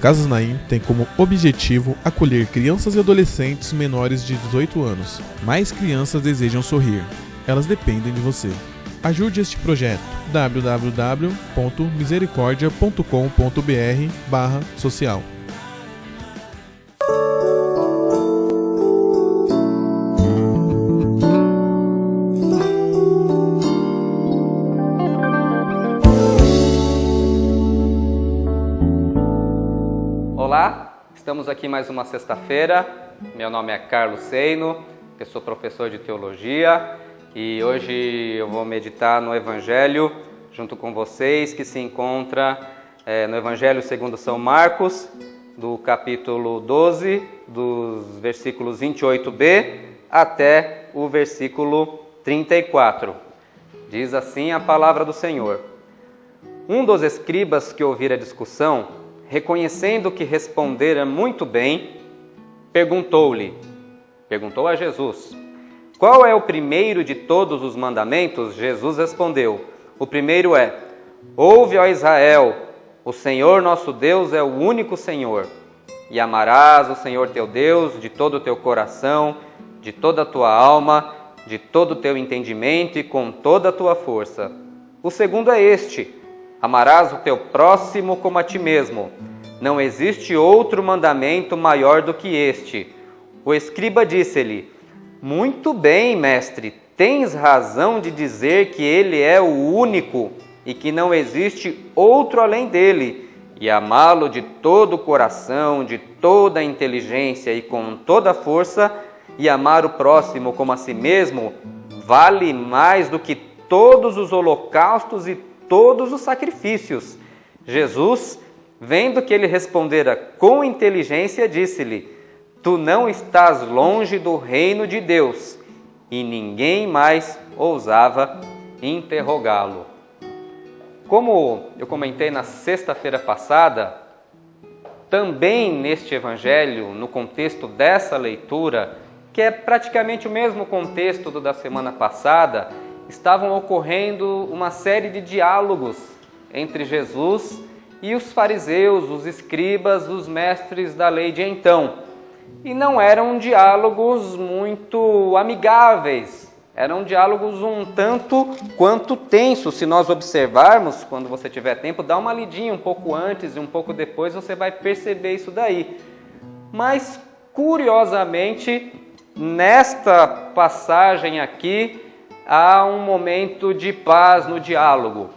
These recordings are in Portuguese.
Casas Naim tem como objetivo acolher crianças e adolescentes menores de 18 anos. Mais crianças desejam sorrir. Elas dependem de você. Ajude este projeto. www.misericordia.com.br/social. Olá, estamos aqui mais uma sexta-feira. Meu nome é Carlos Seino, eu sou professor de teologia e hoje eu vou meditar no Evangelho junto com vocês, que se encontra no Evangelho segundo São Marcos, do capítulo 12, dos versículos 28b até o versículo 34. Diz assim a palavra do Senhor. Um dos escribas que ouvira a discussão, reconhecendo que respondera muito bem, perguntou a Jesus: qual é o primeiro de todos os mandamentos? Jesus respondeu: o primeiro é: ouve, ó Israel, o Senhor nosso Deus é o único Senhor, e amarás o Senhor teu Deus de todo o teu coração, de toda a tua alma, de todo o teu entendimento e com toda a tua força. O segundo é este: amarás o teu próximo como a ti mesmo. Não existe outro mandamento maior do que este. O escriba disse-lhe: muito bem, mestre, tens razão de dizer que ele é o único e que não existe outro além dele, e amá-lo de todo o coração, de toda a inteligência e com toda a força, e amar o próximo como a si mesmo, vale mais do que todos os holocaustos e todos os sacrifícios. Jesus, vendo que ele respondera com inteligência, disse-lhe: tu não estás longe do reino de Deus. E ninguém mais ousava interrogá-lo. Como eu comentei na sexta-feira passada, também neste evangelho, no contexto dessa leitura, que é praticamente o mesmo contexto do da semana passada, estavam ocorrendo uma série de diálogos entre Jesus e os fariseus, os escribas, os mestres da lei de então. E não eram diálogos muito amigáveis, eram diálogos um tanto quanto tensos. Se nós observarmos, quando você tiver tempo, dá uma lidinha um pouco antes e um pouco depois, você vai perceber isso daí. Mas, curiosamente, nesta passagem aqui, há um momento de paz no diálogo.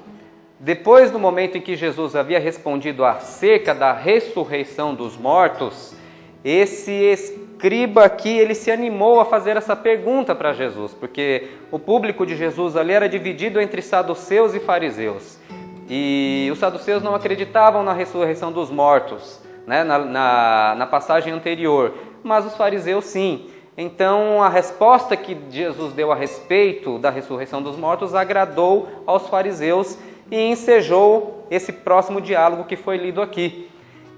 Depois do momento em que Jesus havia respondido acerca da ressurreição dos mortos, esse escriba aqui, ele se animou a fazer essa pergunta para Jesus, porque o público de Jesus ali era dividido entre saduceus e fariseus. E os saduceus não acreditavam na ressurreição dos mortos, né, na passagem anterior, mas os fariseus sim. Então, a resposta que Jesus deu a respeito da ressurreição dos mortos agradou aos fariseus e ensejou esse próximo diálogo que foi lido aqui.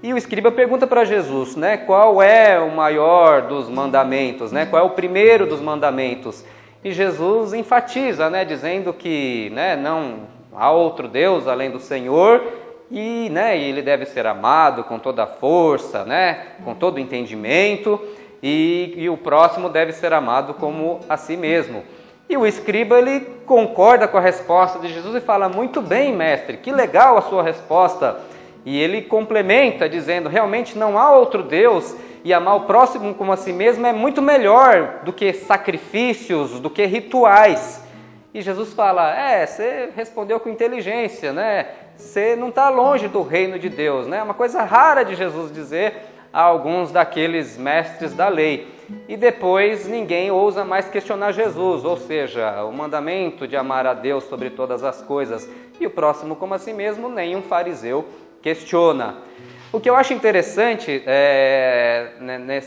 E o escriba pergunta para Jesus, né, qual é o maior dos mandamentos, né, qual é o primeiro dos mandamentos? E Jesus enfatiza, né, dizendo que, né, não há outro Deus além do Senhor e, né, ele deve ser amado com toda a força, né, com todo o entendimento. E o próximo deve ser amado como a si mesmo. E o escriba, ele concorda com a resposta de Jesus e fala: muito bem, mestre, que legal a sua resposta. E ele complementa dizendo: realmente não há outro Deus, e amar o próximo como a si mesmo é muito melhor do que sacrifícios, do que rituais. E Jesus fala: você respondeu com inteligência, né? Você não está longe do reino de Deus, né? É uma coisa rara de Jesus dizer a alguns daqueles mestres da lei. E depois ninguém ousa mais questionar Jesus, ou seja, o mandamento de amar a Deus sobre todas as coisas e o próximo como a si mesmo, nenhum fariseu questiona. O que eu acho interessante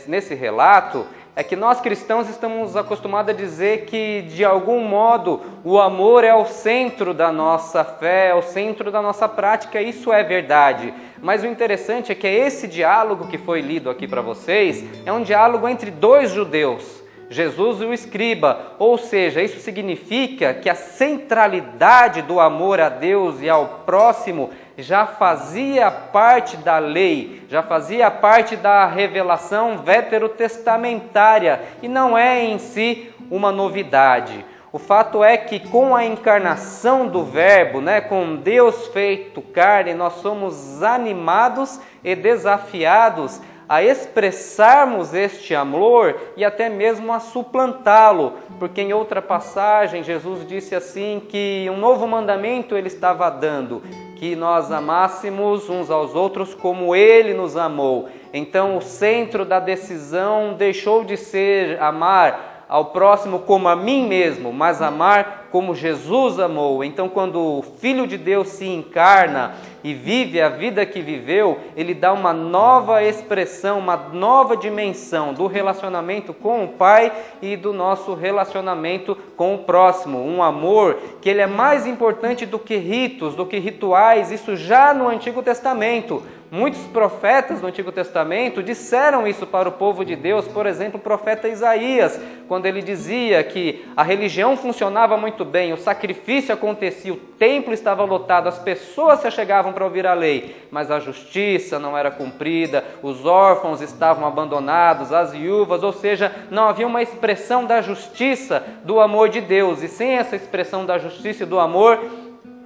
nesse relato é que nós cristãos estamos acostumados a dizer que, de algum modo, o amor é o centro da nossa fé, é o centro da nossa prática. Isso é verdade. Mas o interessante é que esse diálogo que foi lido aqui para vocês é um diálogo entre dois judeus, Jesus e o escriba. Ou seja, isso significa que a centralidade do amor a Deus e ao próximo já fazia parte da lei, já fazia parte da revelação veterotestamentária e não é em si uma novidade. O fato é que com a encarnação do Verbo, com Deus feito carne, nós somos animados e desafiados a expressarmos este amor e até mesmo a suplantá-lo, porque em outra passagem Jesus disse assim que um novo mandamento ele estava dando, que nós amássemos uns aos outros como Ele nos amou. Então o centro da decisão deixou de ser amar ao próximo como a mim mesmo, mas amar como Jesus amou. Então, quando o Filho de Deus se encarna e vive a vida que viveu, ele dá uma nova expressão, uma nova dimensão do relacionamento com o Pai e do nosso relacionamento com o próximo. Um amor que ele é mais importante do que ritos, do que rituais, isso já no Antigo Testamento. Muitos profetas do Antigo Testamento disseram isso para o povo de Deus, por exemplo, o profeta Isaías, quando ele dizia que a religião funcionava muito bem, o sacrifício acontecia, o templo estava lotado, as pessoas se achegavam para ouvir a lei, mas a justiça não era cumprida, os órfãos estavam abandonados, as viúvas, ou seja, não havia uma expressão da justiça, do amor de Deus, e sem essa expressão da justiça e do amor,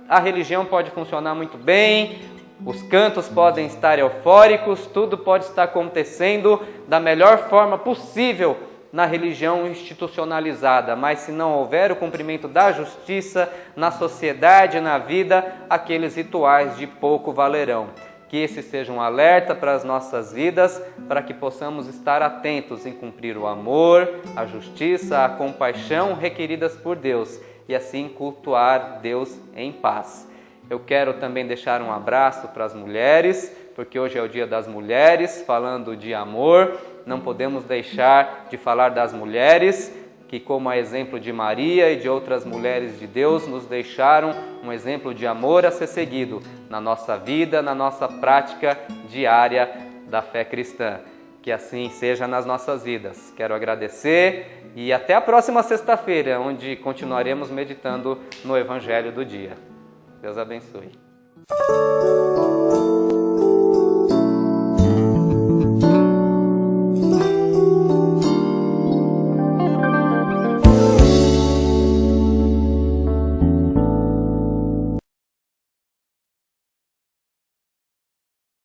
a religião pode funcionar muito bem, os cantos podem estar eufóricos, tudo pode estar acontecendo da melhor forma possível na religião institucionalizada, mas se não houver o cumprimento da justiça na sociedade, na vida, aqueles rituais de pouco valerão. Que esse seja um alerta para as nossas vidas, para que possamos estar atentos em cumprir o amor, a justiça, a compaixão requeridas por Deus e assim cultuar Deus em paz. Eu quero também deixar um abraço para as mulheres, porque hoje é o Dia das Mulheres, falando de amor. Não podemos deixar de falar das mulheres, que como a exemplo de Maria e de outras mulheres de Deus, nos deixaram um exemplo de amor a ser seguido na nossa vida, na nossa prática diária da fé cristã. Que assim seja nas nossas vidas. Quero agradecer e até a próxima sexta-feira, onde continuaremos meditando no Evangelho do dia. Deus abençoe.